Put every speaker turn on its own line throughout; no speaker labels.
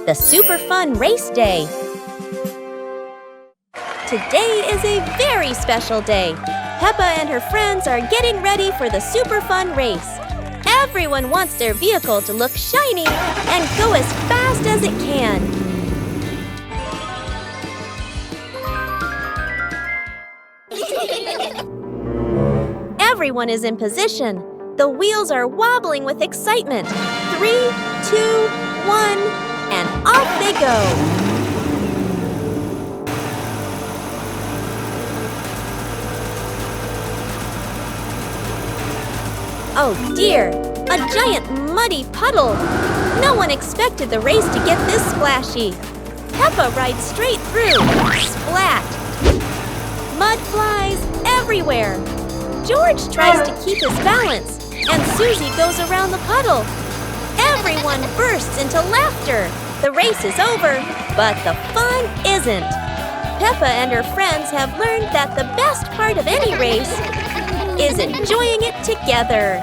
the super fun race day. Today is a very special day. Peppa and her friends are getting ready for the super fun race. Everyone wants their vehicle to look shiny and go as fast as it can. Everyone is in position. The wheels are wobbling with excitement. 3, 2, 1, and off they go. Oh dear, a giant muddy puddle. No one expected the race to get this splashy. Peppa rides straight through. Splat! Mud flies everywhere. George tries to keep his balance, and Susie goes around the puddle. Everyone bursts into laughter. The race is over, but the fun isn't. Peppa and her friends have learned that the best part of any race is enjoying it together.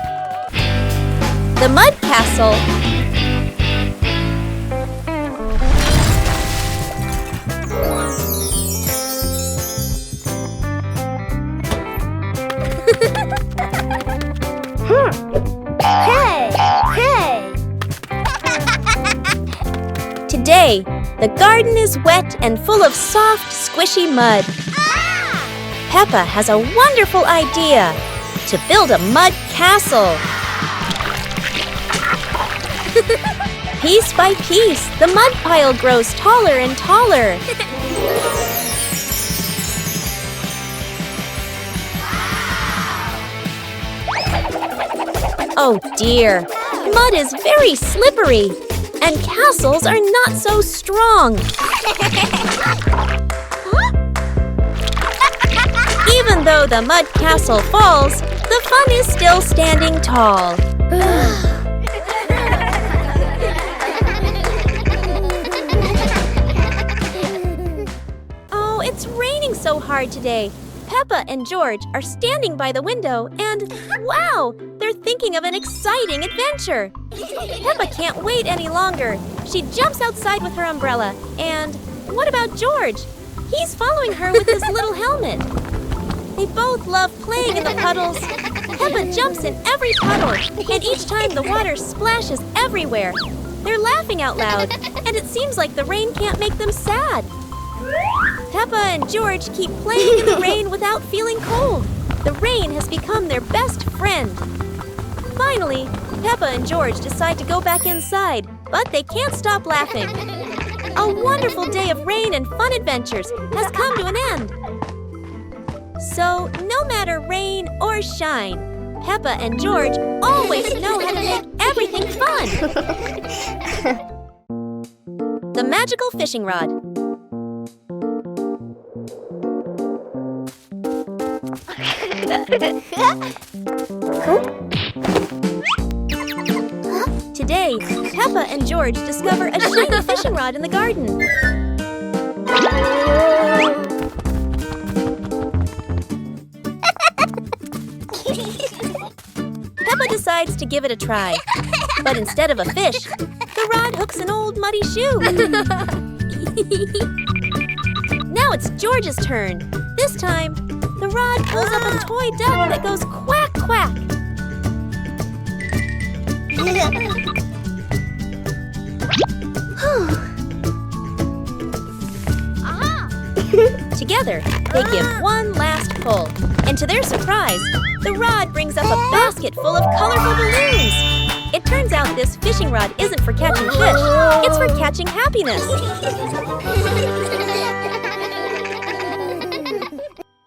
The Mud Castle. Hey! Today, the garden is wet and full of soft, squishy mud. Peppa has a wonderful idea to build a mud castle. Piece by piece, the mud pile grows taller and taller. Oh dear, mud is very slippery, and castles are not so strong. Even though the mud castle falls, the fun is still standing tall. Oh, it's raining so hard today. Peppa and George are standing by the window and, wow, they're thinking of an exciting adventure. Peppa can't wait any longer. She jumps outside with her umbrella. And what about George? He's following her with his little helmet. They both love playing in the puddles. Peppa jumps in every puddle, and each time the water splashes everywhere. They're laughing out loud, and it seems like the rain can't make them sad. Peppa and George keep playing in the rain without feeling cold. The rain has become their best friend. Finally, Peppa and George decide to go back inside, but they can't stop laughing. A wonderful day of rain and fun adventures has come to an end. So, no matter rain or shine, Peppa and George always know how to make everything fun. The magical fishing rod. Today, Peppa and George discover a shiny fishing rod in the garden. Peppa decides to give it a try, but instead of a fish, the rod hooks an old muddy shoe. Now it's George's turn. This time, the rod pulls up a toy duck that goes quack, quack. Together, they give one last pull, and to their surprise, the rod brings up a basket full of colorful balloons. It turns out this fishing rod isn't for catching fish, it's for catching happiness.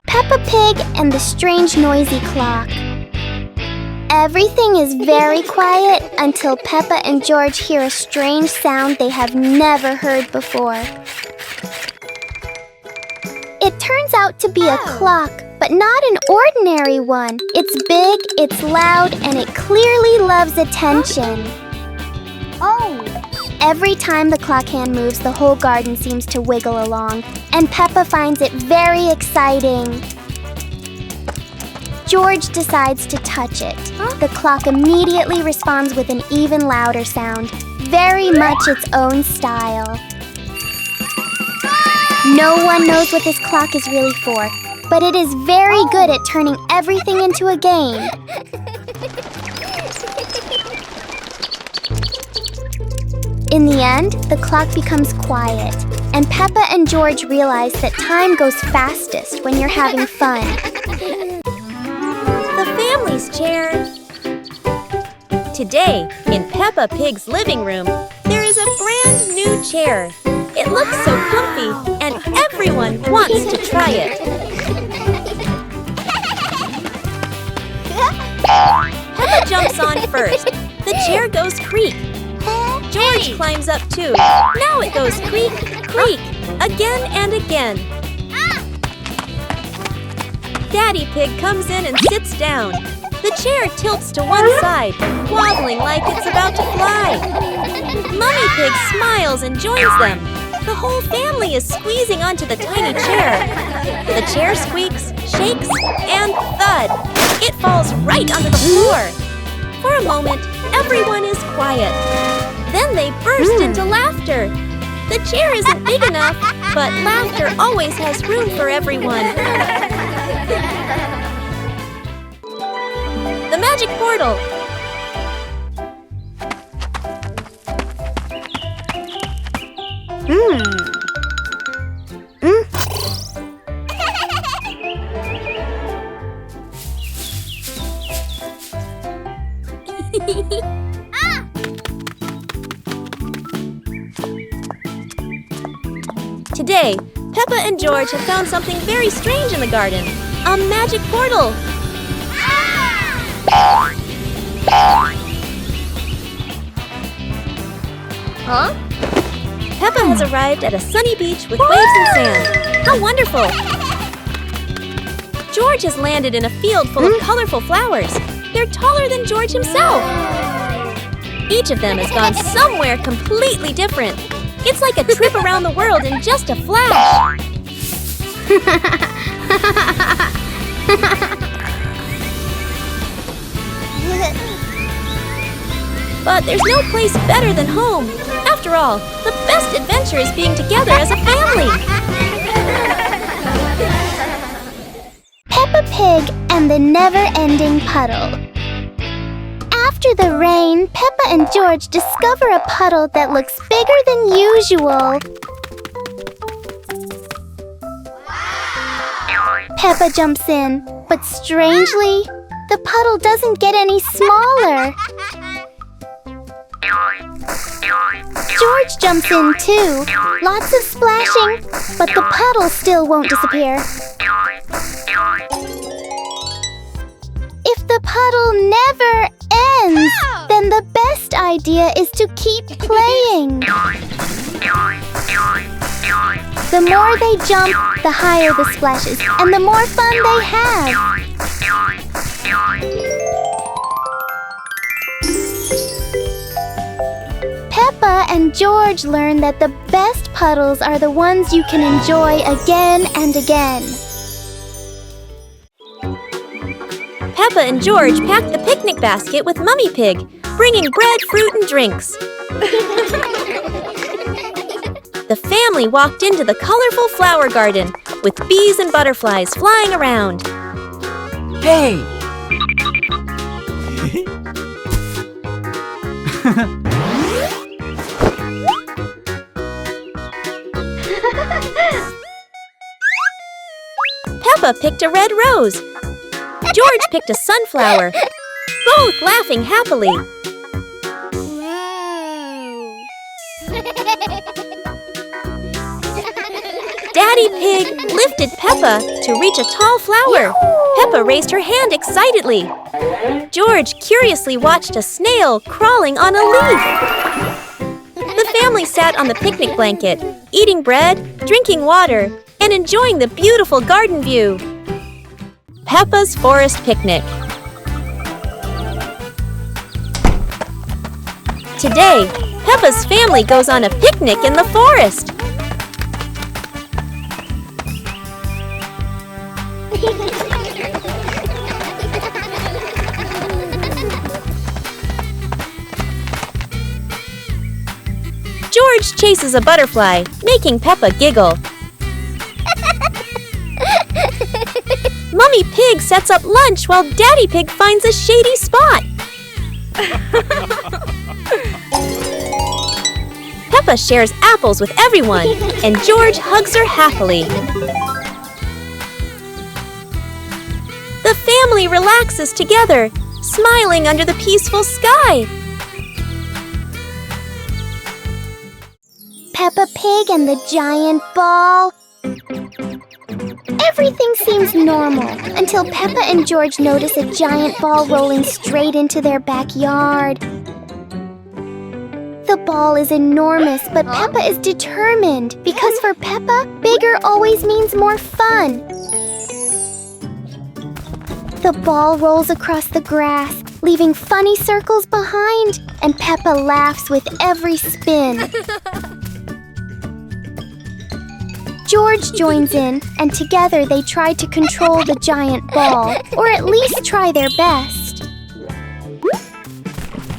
Peppa Pig and the Strange Noisy Clock. Everything is very quiet until Peppa and George hear a strange sound they have never heard before. It turns out to be a clock, but not an ordinary one. It's big, it's loud, and it clearly loves attention. Oh! Every time the clock hand moves, the whole garden seems to wiggle along, and Peppa finds it very exciting. George decides to touch it. The clock immediately responds with an even louder sound. very much its own style. No one knows what this clock is really for, but it is very good at turning everything into a game. In the end, the clock becomes quiet, and Peppa and George realize that time goes fastest when you're having fun.
The family's chair. Today, in Peppa Pig's living room, there is a brand new chair. It looks so comfy, and everyone wants to try it. Peppa jumps on first. The chair goes creak. George climbs up too. Now it goes creak, creak, again and again. Daddy Pig comes in and sits down. The chair tilts to one side, wobbling like it's about to fly. Mummy Pig smiles and joins them. The whole family is squeezing onto the tiny chair. The chair squeaks, shakes, and thud. It falls right onto the floor. For a moment, everyone is quiet. Then they burst into laughter. The chair isn't big enough, but laughter always has room for everyone. The magic portal. Today, Peppa and George have found something very strange in the garden. A magic portal. Huh? Peppa has arrived at a sunny beach with waves and sand. How wonderful! George has landed in a field full of colorful flowers. They're taller than George himself. Each of them has gone somewhere completely different. It's like a trip around the world in just a flash. But there's no place better than home. After all, the best adventure is being together as a family.
Peppa Pig and the never-ending puddle. After the rain, Peppa and George discover a puddle that looks bigger than usual. Peppa jumps in, but strangely, the puddle doesn't get any smaller. George jumps in too. Lots of splashing, but the puddle still won't disappear. If the puddle never ends, then the best idea is to keep playing. The more they jump, the higher the splashes, and the more fun they have. Peppa and George learn that the best puddles are the ones you can enjoy again and again.
Peppa and George packed the picnic basket with Mummy Pig, bringing bread, fruit, and drinks. The family walked into the colorful flower garden with bees and butterflies flying around.
Hey!
Peppa picked a red rose. George picked a sunflower, both laughing happily. Daddy Pig lifted Peppa to reach a tall flower. Peppa raised her hand excitedly. George curiously watched a snail crawling on a leaf. The family sat on the picnic blanket, eating bread, drinking water, and enjoying the beautiful garden view. Peppa's Forest Picnic. Today, Peppa's family goes on a picnic in the forest. George chases a butterfly, making Peppa giggle. Mummy Pig sets up lunch while Daddy Pig finds a shady spot. Peppa shares apples with everyone, and George hugs her happily. The family relaxes together, smiling under the peaceful sky.
Peppa Pig and the giant ball. Everything seems normal until Peppa and George notice a giant ball rolling straight into their backyard. The ball is enormous, but Peppa is determined because for Peppa, bigger always means more fun. The ball rolls across the grass, leaving funny circles behind, and Peppa laughs with every spin. George joins in, and together they try to control the giant ball, or at least try their best.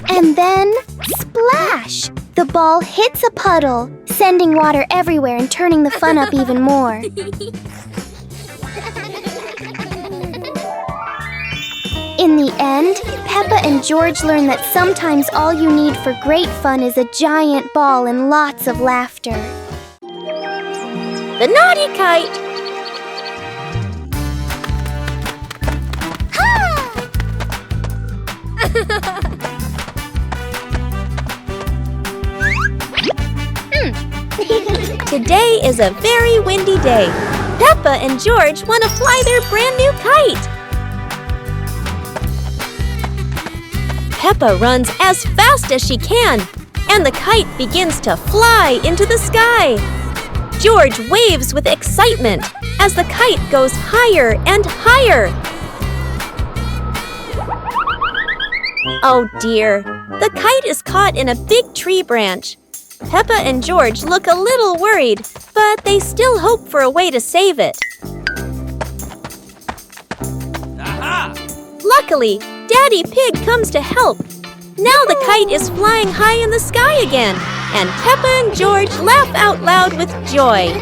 And then, splash! The ball hits a puddle, sending water everywhere and turning the fun up even more. In the end, Peppa and George learn that sometimes all you need for great fun is a giant ball and lots of laughter.
The naughty kite. Today is a very windy day. Peppa and George want to fly their brand new kite. Peppa runs as fast as she can, and the kite begins to fly into the sky. George waves with excitement as the kite goes higher and higher. Oh dear, the kite is caught in a big tree branch. Peppa and George look a little worried, but they still hope for a way to save it.
Aha!
Luckily, Daddy Pig comes to help. Now the kite is flying high in the sky again, and Peppa and George laugh out loud with joy.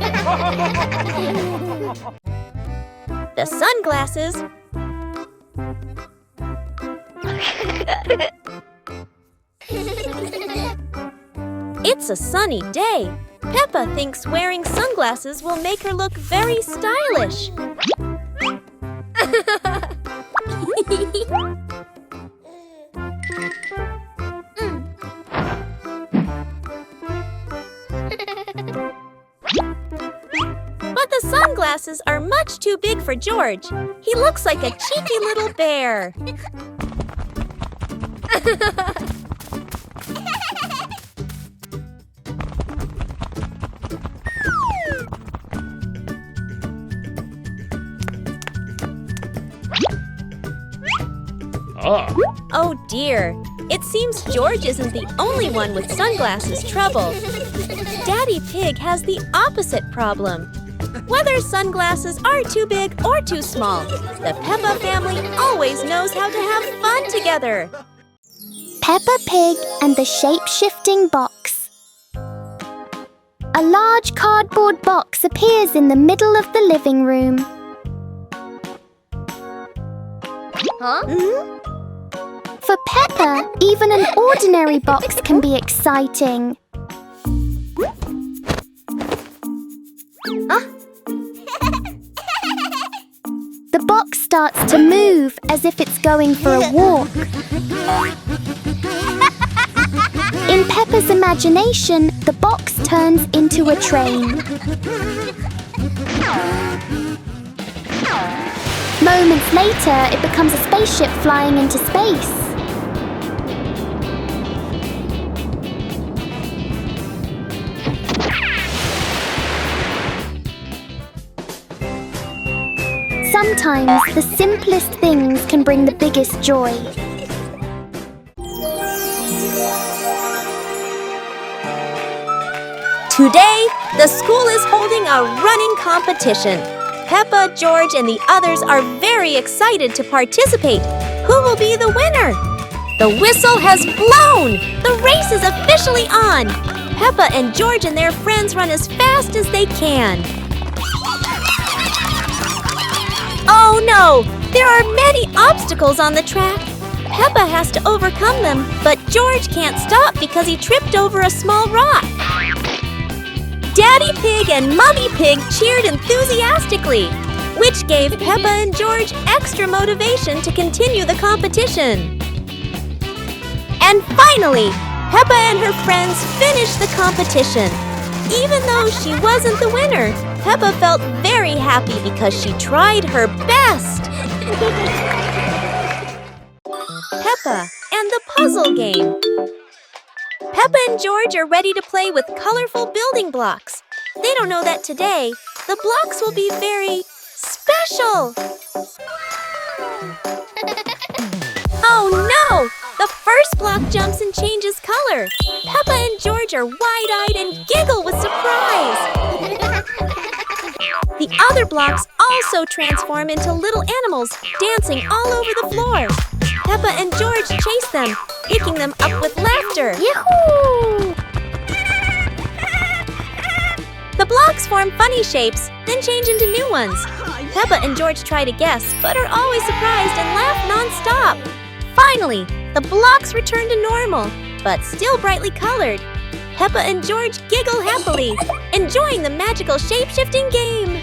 The sunglasses. It's a sunny day. Peppa thinks wearing sunglasses will make her look very stylish. But the sunglasses are much too big for George. He looks like a cheeky little bear. Oh dear, it seems George isn't the only one with sunglasses trouble. Daddy Pig has the opposite problem. Whether sunglasses are too big or too small, the Peppa family always knows how to have fun together.
Peppa Pig and the shape-shifting box. A large cardboard box appears in the middle of the living room. For Peppa, even an ordinary box can be exciting. The box starts to move as if it's going for a walk. In Peppa's imagination, the box turns into a train. Moments later, it becomes a spaceship flying into space. Sometimes the simplest things can bring the biggest joy.
Today, the school is holding a running competition. Peppa, George, and the others are very excited to participate. Who will be the winner? The whistle has blown! The race is officially on! Peppa and George and their friends run as fast as they can. Oh no! There are many obstacles on the track. Peppa has to overcome them, but George can't stop because he tripped over a small rock. Daddy Pig and Mummy Pig cheered enthusiastically, which gave Peppa and George extra motivation to continue the competition. And finally, Peppa and her friends finished the competition. Even though she wasn't the winner, Peppa felt very happy because she tried her best. Peppa and the puzzle game. Peppa and George are ready to play with colorful building blocks. They don't know that today, the blocks will be very special. Oh no! The first block jumps and changes color. Peppa and George are wide-eyed and giggle with surprise. The other blocks also transform into little animals, dancing all over the floor. Peppa and George chase them, picking them up with laughter.
Yahoo!
The blocks form funny shapes, then change into new ones. Peppa and George try to guess, but are always surprised and laugh non-stop. Finally, the blocks return to normal, but still brightly colored. Peppa and George giggle happily, enjoying the magical shape-shifting game.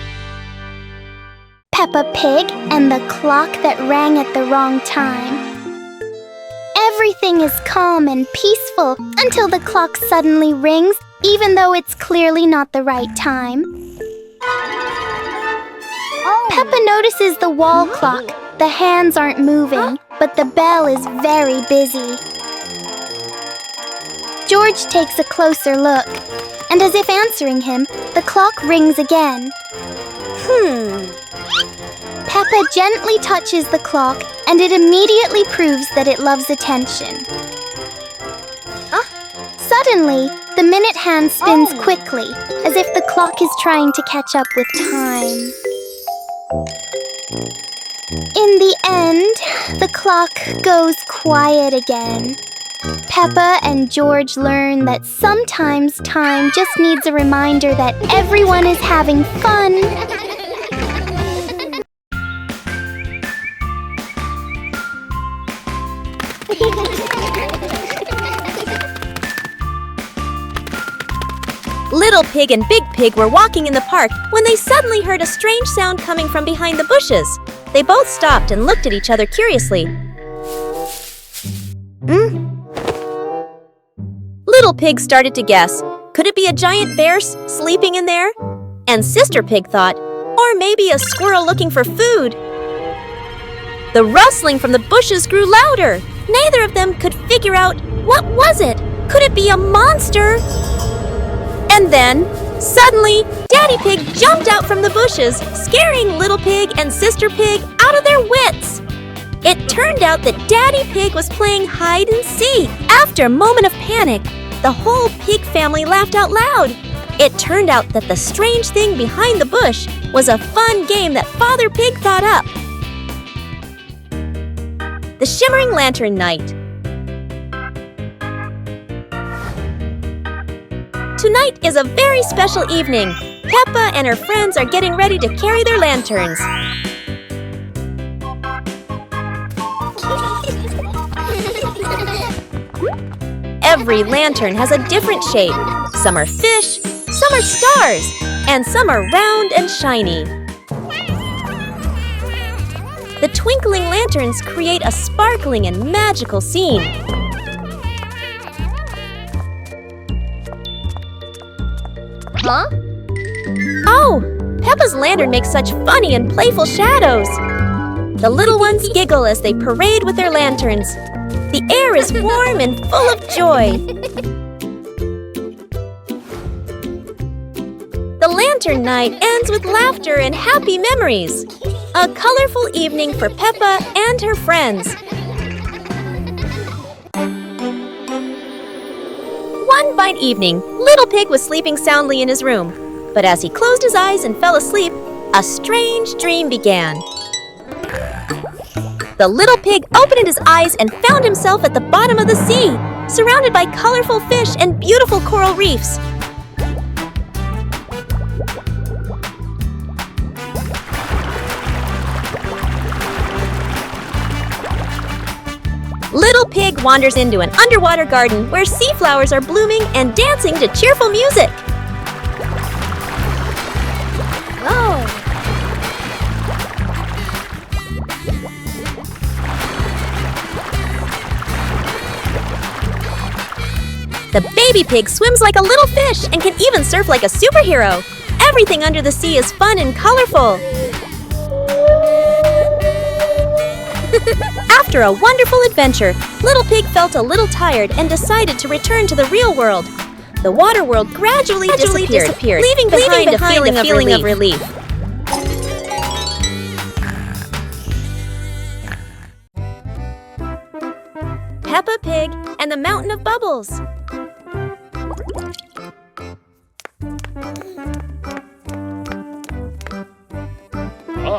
Peppa Pig and the clock that rang at the wrong time. Everything is calm and peaceful until the clock suddenly rings, even though it's clearly not the right time. Peppa notices the wall clock. The hands aren't moving, but the bell is very busy. George takes a closer look, and as if answering him, the clock rings again. Peppa gently touches the clock, and it immediately proves that it loves attention. Suddenly, the minute hand spins quickly, as if the clock is trying to catch up with time. In the end, the clock goes quiet again. Peppa and George learn that sometimes time just needs a reminder that everyone is having fun.
Little Pig and Big Pig were walking in the park when they suddenly heard a strange sound coming from behind the bushes. They both stopped and looked at each other curiously. Little Pig started to guess. Could it be a giant bear sleeping in there? And Sister Pig thought, or maybe a squirrel looking for food. The rustling from the bushes grew louder. Neither of them could figure out, what was it? Could it be a monster? And then, suddenly, Daddy Pig jumped out from the bushes, scaring Little Pig and Sister Pig out of their wits. It turned out that Daddy Pig was playing hide and seek. After a moment of panic, the whole pig family laughed out loud. It turned out that the strange thing behind the bush was a fun game that Father Pig thought up. The Shimmering Lantern Night. Tonight is a very special evening. Peppa and her friends are getting ready to carry their lanterns. Every lantern has a different shape. Some are fish, some are stars, and some are round and shiny. The twinkling lanterns create a sparkling and magical scene. Oh, Peppa's lantern makes such funny and playful shadows. The little ones giggle as they parade with their lanterns. The air is warm and full of joy. The lantern night ends with laughter and happy memories. A colorful evening for Peppa and her friends. One fine evening, Little Pig was sleeping soundly in his room. But as he closed his eyes and fell asleep, a strange dream began. The little pig opened his eyes and found himself at the bottom of the sea, surrounded by colorful fish and beautiful coral reefs. Little Pig wanders into an underwater garden where sea flowers are blooming and dancing to cheerful music.
Oh.
The baby pig swims like a little fish and can even surf like a superhero. Everything under the sea is fun and colorful. After a wonderful adventure, Little Pig felt a little tired and decided to return to the real world. The water world gradually disappeared, leaving behind a feeling of relief. Peppa Pig and the Mountain of Bubbles.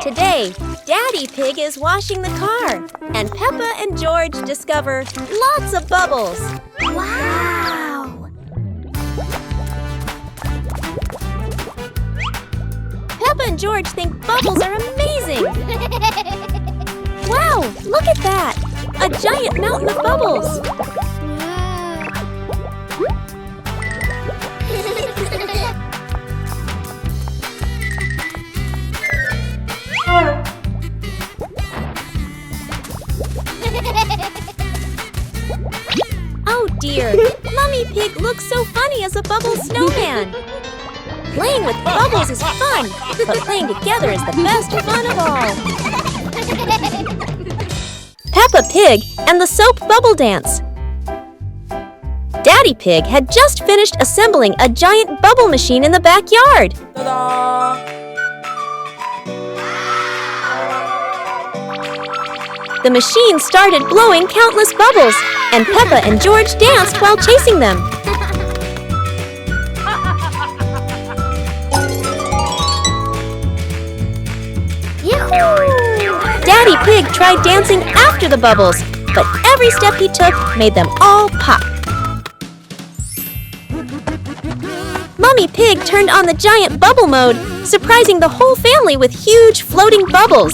Today, Daddy Pig is washing the car, and Peppa and George discover lots of bubbles.
Wow!
Peppa and George think bubbles are amazing. Wow, look at that! A giant mountain of bubbles. Oh dear, Mummy Pig looks so funny as a bubble snowman. Playing with bubbles is fun, but playing together is the best fun of all. Peppa Pig and the Soap Bubble Dance. Daddy Pig had just finished assembling a giant bubble machine in the backyard.
Ta-da!
The machine started blowing countless bubbles, and Peppa and George danced while chasing them. Daddy Pig tried dancing after the bubbles, but every step he took made them all pop. Mummy Pig turned on the giant bubble mode, surprising the whole family with huge floating bubbles.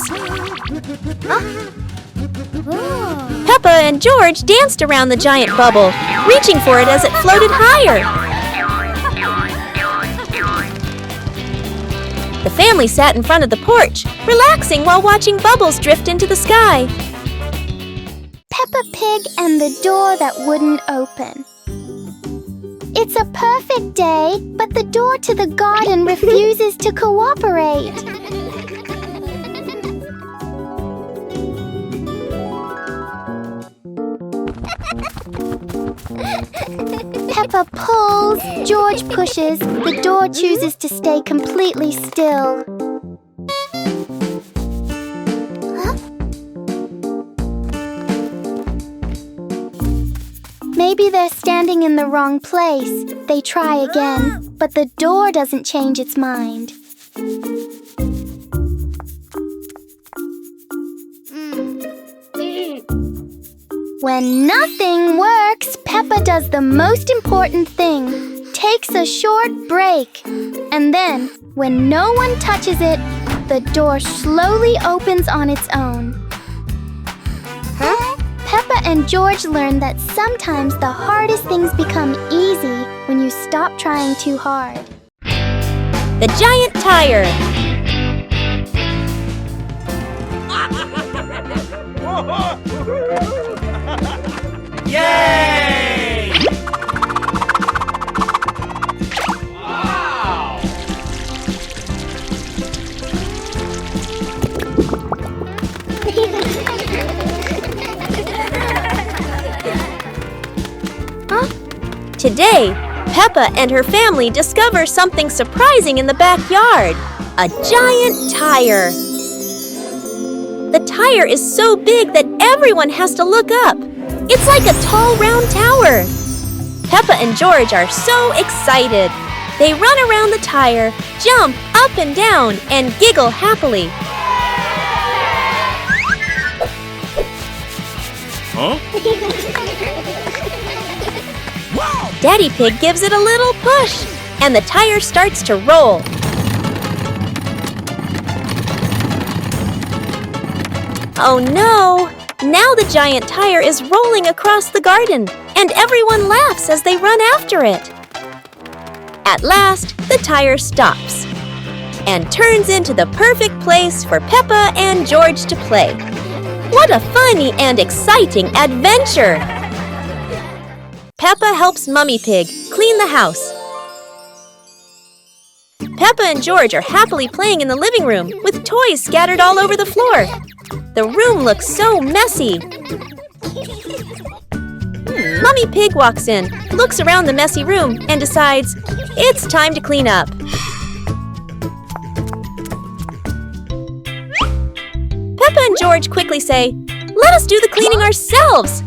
Peppa and George danced around the giant bubble, reaching for it as it floated higher. The family sat in front of the porch, relaxing while watching bubbles drift into the sky.
Peppa Pig and the door that wouldn't open. It's a perfect day, but the door to the garden refuses to cooperate. Peppa pulls, George pushes, the door chooses to stay completely still. Maybe they're standing in the wrong place. They try again, but the door doesn't change its mind. When nothing works, Peppa does the most important thing, takes a short break. And then, when no one touches it, the door slowly opens on its own. Peppa and George learn that sometimes the hardest things become easy when you stop trying too hard.
The giant tire.
Yay! Wow! Today, Peppa and her family discover something surprising in the backyard. A giant tire. The tire is so big that everyone has to look up. It's like a tall, round tower. Peppa and George are so excited. They run around the tire, jump up and down, and giggle happily. Huh? Daddy Pig gives it a little push, and the tire starts to roll. Oh no! Now the giant tire is rolling across the garden, and everyone laughs as they run after it. At last, the tire stops and turns into the perfect place for Peppa and George to play. What a funny and exciting adventure! Peppa helps Mummy Pig clean the house. Peppa and George are happily playing in the living room with toys scattered all over the floor. The room looks so messy. Mummy Pig walks in, looks around the messy room, and decides it's time to clean up. Peppa and George quickly say, "Let us do the cleaning ourselves!"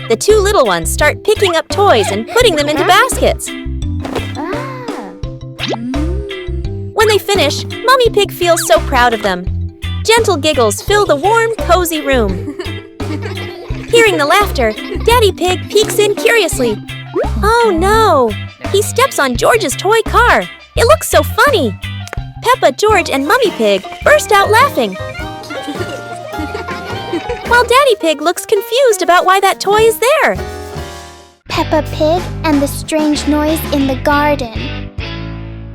The two little ones start picking up toys and putting them into baskets. When they finish, Mummy Pig feels so proud of them. Gentle giggles fill the warm, cozy room. Hearing the laughter, Daddy Pig peeks in curiously. Oh no! He steps on George's toy car. It looks so funny. Peppa, George, and Mummy Pig burst out laughing. While Daddy Pig looks confused about why that toy is there.
Peppa Pig and the strange noise in the garden.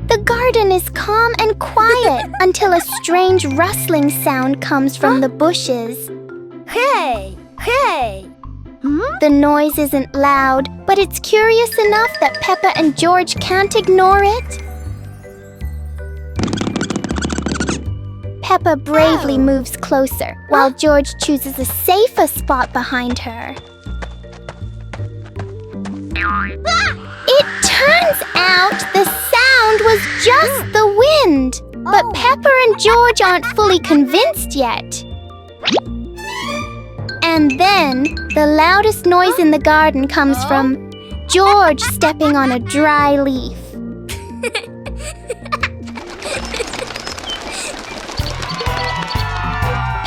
The garden is calm and quiet until a strange rustling sound comes from the bushes.
Hey! Hey!
The noise isn't loud, but it's curious enough that Peppa and George can't ignore it. Peppa bravely moves closer, while George chooses a safer spot behind her. It turns out the sound was just the wind, but Peppa and George aren't fully convinced yet. And then, the loudest noise in the garden comes from George stepping on a dry leaf.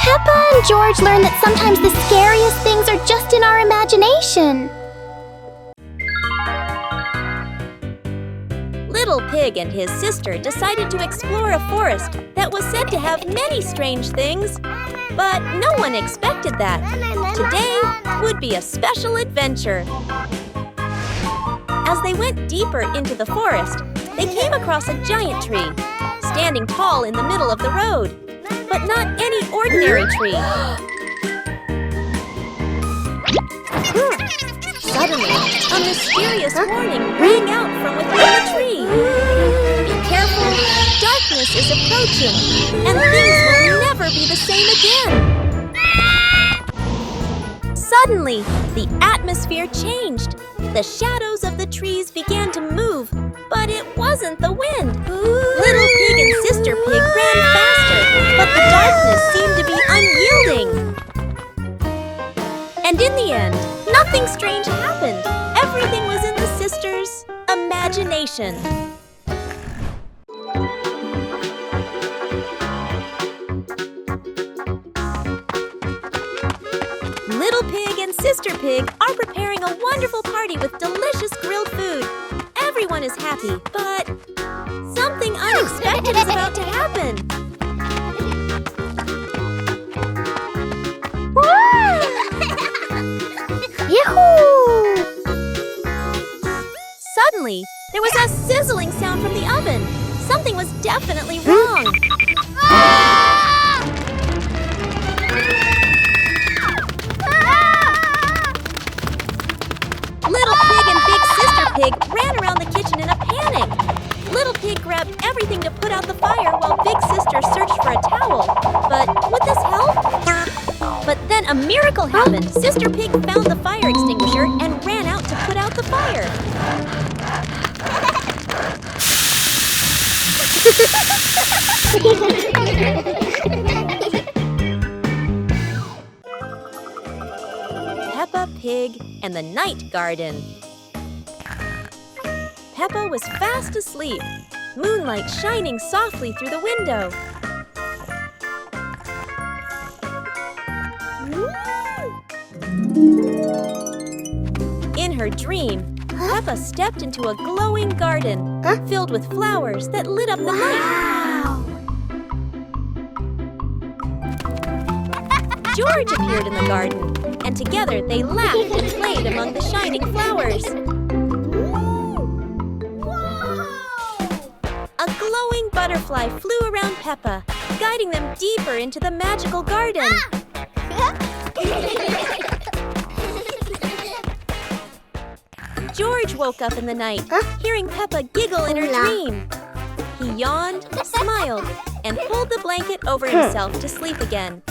Peppa and George learn that sometimes the scariest things are just in our imagination.
Little Pig and his sister decided to explore a forest that was said to have many strange things, but no one expected that. Today would be a special adventure. As they went deeper into the forest, they came across a giant tree, standing tall in the middle of the road, but not any ordinary tree. Suddenly, a mysterious warning rang out from within the tree. Be careful, darkness is approaching, and things will never be the same again. Suddenly, the atmosphere changed. The shadows of the trees began to move, but it wasn't the wind. Little Pig and Sister Pig ran faster, but the darkness seemed to be unyielding. And in the end, nothing strange happened. Everything was in the sisters' imagination. Little Pig and Sister Pig are preparing a wonderful party with delicious grilled food. Everyone is happy, but something unexpected is about to happen.
Yahoo!
Suddenly, there was a sizzling sound from the oven. Something was definitely wrong. Little Pig and Big Sister Pig ran around the kitchen in a panic. Little Pig grabbed everything to put out the fire while Big Sister searched for a towel. But would this help? But then a miracle happened. Sister Pig found the fire extinguisher and ran out to put out the fire. Peppa Pig and the Night Garden. Peppa was fast asleep, moonlight shining softly through the window. In her dream,
Peppa stepped into a glowing garden filled with flowers that lit up the night. George appeared in the garden, and together they laughed and played among the shining flowers. A glowing butterfly flew around Peppa, guiding them deeper into the magical garden. George woke up in the night, hearing Peppa giggle in her dream. He yawned, smiled, and pulled the blanket over himself to sleep again.